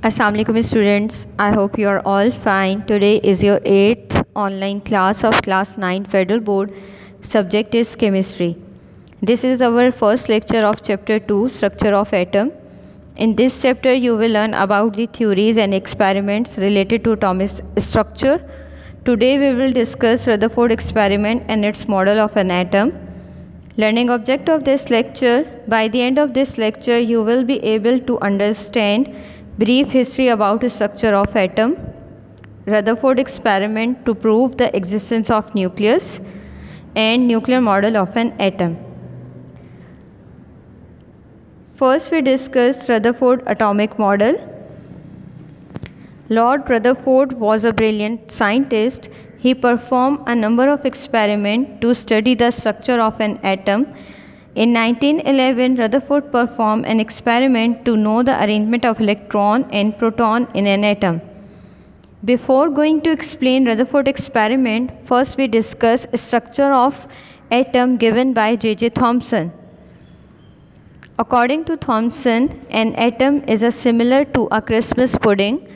Assalamu alaikum students, I hope you are all fine. Today is your 8th online class of class 9 Federal Board. Subject is chemistry. This is our first lecture of chapter 2, structure of atom. In this chapter you will learn about the theories and experiments related to atomic structure. Today we will discuss Rutherford experiment and its model of an atom. Learning object of this lecture: by the end of this lecture you will be able to understand brief history about the structure of atom, Rutherford experiment to prove the existence of nucleus, and nuclear model of an atom. First we discuss Rutherford atomic model. Lord Rutherford was a brilliant scientist. He performed a number of experiments to study the structure of an atom. In 1911, Rutherford performed an experiment to know the arrangement of electron and proton in an atom. Before going to explain Rutherford experiment, first we discuss structure of atom given by J.J. Thomson. According to Thomson, an atom is similar to a Christmas pudding.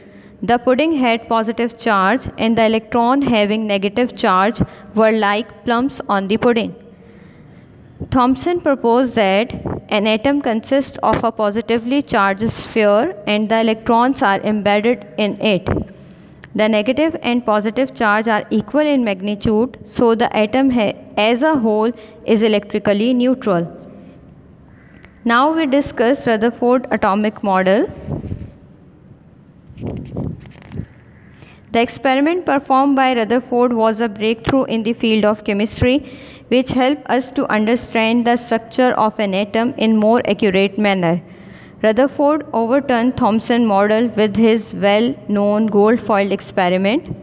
The pudding had positive charge and the electron having negative charge were like plums on the pudding. Thomson proposed that an atom consists of a positively charged sphere and the electrons are embedded in it. The negative and positive charge are equal in magnitude, so the atom as a whole is electrically neutral. Now we discuss Rutherford atomic model. The experiment performed by Rutherford was a breakthrough in the field of chemistry, which helped us to understand the structure of an atom in more accurate manner. Rutherford overturned Thomson's model with his well-known gold-foiled experiment.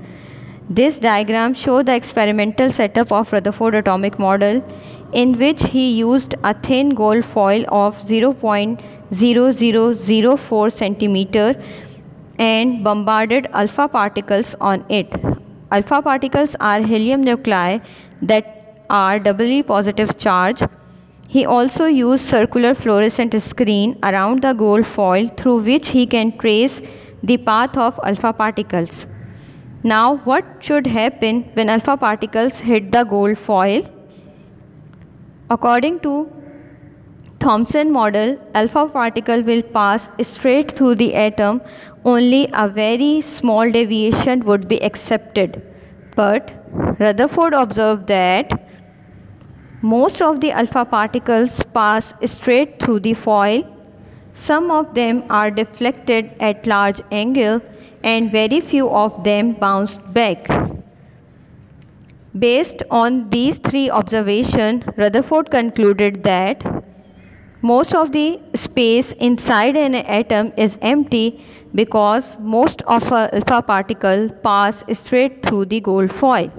This diagram shows the experimental setup of Rutherford atomic model, in which he used a thin gold foil of 0.0004 cm and bombarded alpha particles on it. Alpha particles are helium nuclei that are doubly positive charge. He also used circular fluorescent screen around the gold foil through which he can trace the path of alpha particles. Now what should happen when alpha particles hit the gold foil? According to Thomson model, alpha particle will pass straight through the atom. Only a very small deviation would be accepted. But Rutherford observed that most of the alpha particles pass straight through the foil. Some of them are deflected at large angle and very few of them bounced back. Based on these three observations, Rutherford concluded that most of the space inside an atom is empty because most of alpha particles pass straight through the gold foil.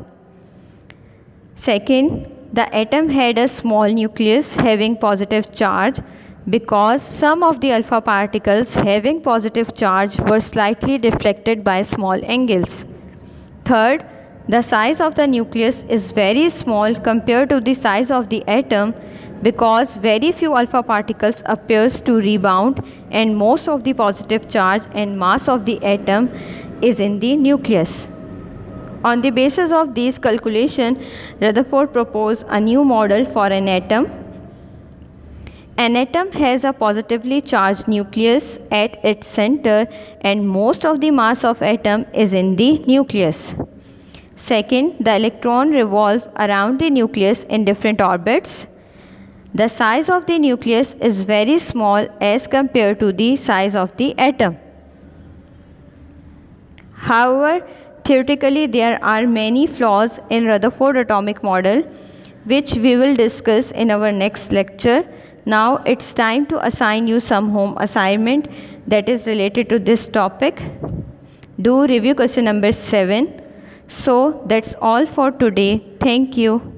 Second, the atom had a small nucleus having positive charge because some of the alpha particles having positive charge were slightly deflected by small angles. Third, the size of the nucleus is very small compared to the size of the atom because very few alpha particles appears to rebound and most of the positive charge and mass of the atom is in the nucleus. On the basis of these calculations, Rutherford proposed a new model for an atom. An atom has a positively charged nucleus at its center and most of the mass of atom is in the nucleus. Second, the electron revolves around the nucleus in different orbits. The size of the nucleus is very small as compared to the size of the atom. However, theoretically there are many flaws in Rutherford atomic model, which we will discuss in our next lecture. Now it's time to assign you some home assignment that is related to this topic. Do review question number 7. So that's all for today. Thank you.